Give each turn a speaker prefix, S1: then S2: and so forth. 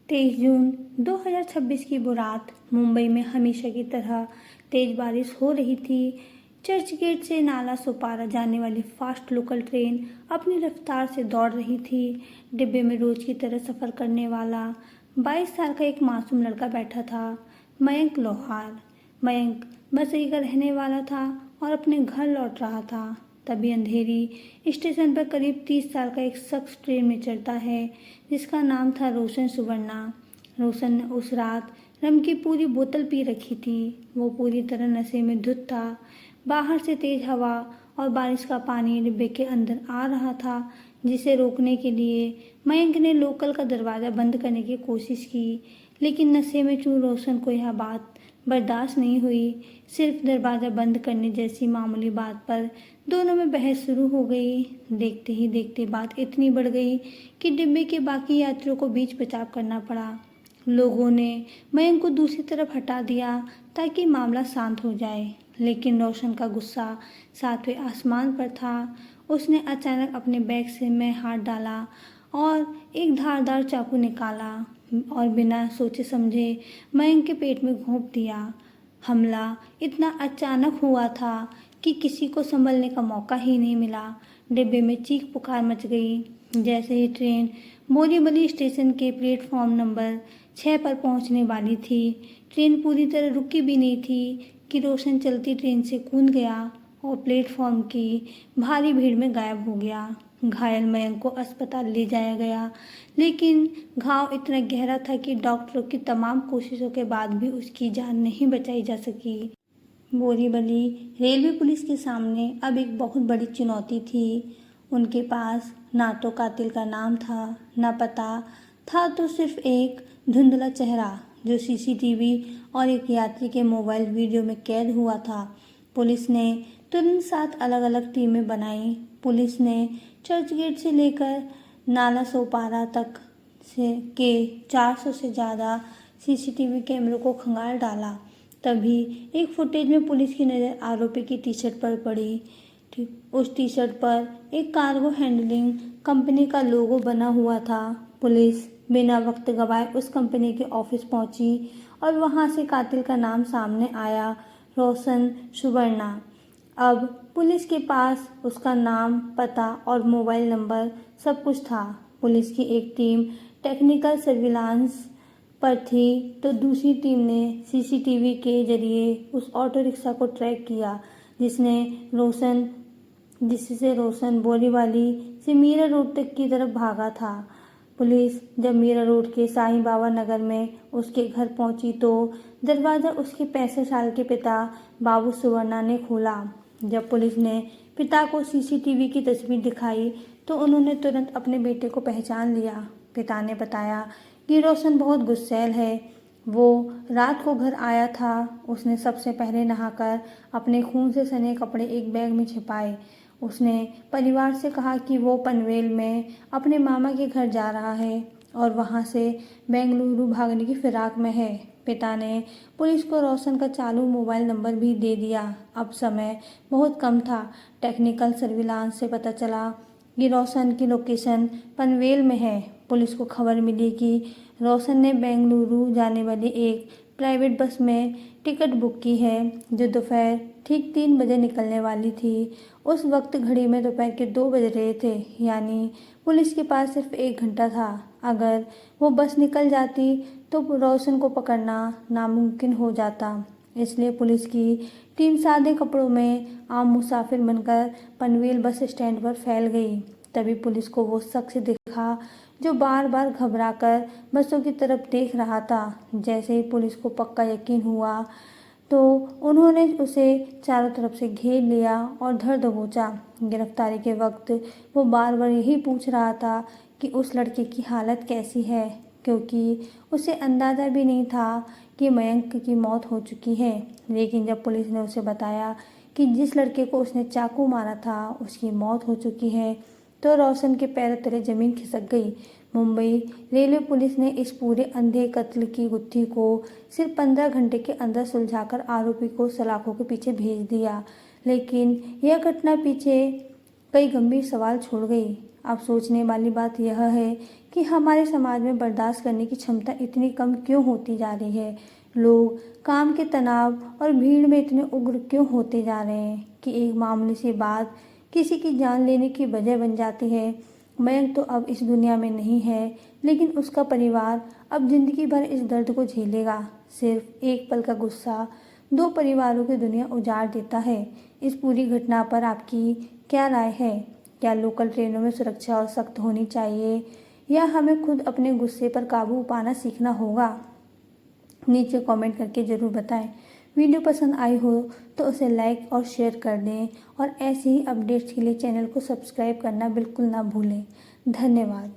S1: 23 जून 2026 की वो रात मुंबई में हमेशा की तरह तेज बारिश हो रही थी। चर्च गेट से नाला सोपारा जाने वाली फास्ट लोकल ट्रेन अपनी रफ्तार से दौड़ रही थी। डिब्बे में रोज की तरह सफ़र करने वाला 22 साल का एक मासूम लड़का बैठा था, मयंक लोहार। मयंक बसई का रहने वाला था और अपने घर लौट रहा था। तभी अंधेरी स्टेशन पर करीब 30 साल का एक शख्स ट्रेन में चढ़ता है, जिसका नाम था रोशन सुवर्णा। रोशन ने उस रात रम की पूरी बोतल पी रखी थी। वो पूरी तरह नशे में धुत था। बाहर से तेज हवा और बारिश का पानी डिब्बे के अंदर आ रहा था, जिसे रोकने के लिए मयंक ने लोकल का दरवाज़ा बंद करने की कोशिश की, लेकिन नशे में चूर रोशन को यह बात बर्दाश्त नहीं हुई। सिर्फ दरवाज़ा बंद करने जैसी मामूली बात पर दोनों में बहस शुरू हो गई। देखते ही देखते बात इतनी बढ़ गई कि डिब्बे के बाकी यात्रियों को बीच बचाव करना पड़ा। लोगों ने मयंक को दूसरी तरफ हटा दिया ताकि मामला शांत हो जाए, लेकिन रोशन का गुस्सा 7वें आसमान पर था। उसने अचानक अपने बैग से में हाथ डाला और एक धारदार चाकू निकाला और बिना सोचे समझे मयंक के पेट में घोंप दिया। हमला इतना अचानक हुआ था कि किसी को संभलने का मौका ही नहीं मिला। डिब्बे में चीख पुकार मच गई। जैसे ही ट्रेन बोरीवली स्टेशन के प्लेटफॉर्म नंबर 6 पर पहुंचने वाली थी, ट्रेन पूरी तरह रुकी भी नहीं थी कि रोशन चलती ट्रेन से कूद गया और प्लेटफॉर्म की भारी भीड़ में गायब हो गया। घायल मयंक को अस्पताल ले जाया गया, लेकिन घाव इतना गहरा था कि डॉक्टरों की तमाम कोशिशों के बाद भी उसकी जान नहीं बचाई जा सकी। बोरीवली रेलवे पुलिस के सामने अब एक बहुत बड़ी चुनौती थी। उनके पास ना तो कातिल का नाम था, ना पता था, तो सिर्फ एक धुंधला चेहरा जो सीसीटीवी और एक यात्री के मोबाइल वीडियो में कैद हुआ था। पुलिस ने तुरंत 7 अलग अलग टीमें बनाई। पुलिस ने चर्च गेट से लेकर नाला सोपारा तक के 400 से ज़्यादा सीसीटीवी कैमरों को खंगाल डाला। तभी एक फुटेज में पुलिस की नज़र आरोपी की टी शर्ट पर पड़ी। उस टी शर्ट पर एक कार्गो हैंडलिंग कंपनी का लोगो बना हुआ था। पुलिस बिना वक्त गवाए उस कंपनी के ऑफिस पहुंची और वहां से कातिल का नाम सामने आया, रोशन सुवर्णा। अब पुलिस के पास उसका नाम, पता और मोबाइल नंबर सब कुछ था। पुलिस की एक टीम टेक्निकल सर्विलांस पर थी, तो दूसरी टीम ने सीसीटीवी के जरिए उस ऑटो रिक्शा को ट्रैक किया जिससे रोशन बोरीवली से मीरा रोड तक की तरफ भागा था। पुलिस जब मीरा रोड के साईं बाबा नगर में उसके घर पहुंची तो दरवाज़ा उसके 65 साल के पिता बाबू सुवर्णा ने खोला। जब पुलिस ने पिता को सीसीटीवी की तस्वीर दिखाई तो उन्होंने तुरंत अपने बेटे को पहचान लिया। पिता ने बताया कि रोशन बहुत गुस्सैल है। वो रात को घर आया था। उसने सबसे पहले नहाकर अपने खून से सने कपड़े एक बैग में छिपाए। उसने परिवार से कहा कि वो पनवेल में अपने मामा के घर जा रहा है और वहाँ से बेंगलुरु भागने की फिराक में है। पिता ने पुलिस को रोशन का चालू मोबाइल नंबर भी दे दिया। अब समय बहुत कम था। टेक्निकल सर्विलांस से पता चला कि रोशन की लोकेशन पनवेल में है। पुलिस को खबर मिली कि रोशन ने बेंगलुरु जाने वाली एक प्राइवेट बस में टिकट बुक की है, जो दोपहर ठीक 3 बजे निकलने वाली थी। उस वक्त घड़ी में दोपहर के 2 बज रहे थे, यानी पुलिस के पास सिर्फ 1 घंटा था। अगर वो बस निकल जाती तो रोशन को पकड़ना नामुमकिन हो जाता। इसलिए पुलिस की टीम सादे कपड़ों में आम मुसाफिर बनकर पनवेल बस स्टैंड पर फैल गई। तभी पुलिस को वो शख्स दिखा जो बार बार घबराकर बसों की तरफ देख रहा था। जैसे ही पुलिस को पक्का यकीन हुआ तो उन्होंने उसे चारों तरफ से घेर लिया और धर दबोचा। गिरफ्तारी के वक्त वो बार बार यही पूछ रहा था कि उस लड़के की हालत कैसी है, क्योंकि उसे अंदाज़ा भी नहीं था कि मयंक की मौत हो चुकी है। लेकिन जब पुलिस ने उसे बताया कि जिस लड़के को उसने चाकू मारा था उसकी मौत हो चुकी है, तो रोशन के पैरों तले जमीन खिसक गई। मुंबई रेलवे पुलिस ने इस पूरे अंधे कत्ल की गुत्थी को सिर्फ 15 घंटे के अंदर सुलझाकर आरोपी को सलाखों के पीछे भेज दिया। लेकिन यह घटना पीछे कई गंभीर सवाल छोड़ गई। अब सोचने वाली बात यह है कि हमारे समाज में बर्दाश्त करने की क्षमता इतनी कम क्यों होती जा रही है। लोग काम के तनाव और भीड़ में इतने उग्र क्यों होते जा रहे हैं कि एक मामूली सी बात किसी की जान लेने की वजह बन जाती है। मयंक तो अब इस दुनिया में नहीं है, लेकिन उसका परिवार अब जिंदगी भर इस दर्द को झेलेगा। सिर्फ एक पल का गुस्सा 2 परिवारों की दुनिया उजाड़ देता है। इस पूरी घटना पर आपकी क्या राय है? क्या लोकल ट्रेनों में सुरक्षा और सख्त होनी चाहिए, या हमें खुद अपने गुस्से पर काबू पाना सीखना होगा? नीचे कमेंट करके ज़रूर बताएं। वीडियो पसंद आई हो तो उसे लाइक और शेयर कर दें, और ऐसे ही अपडेट्स के लिए चैनल को सब्सक्राइब करना बिल्कुल ना भूलें। धन्यवाद।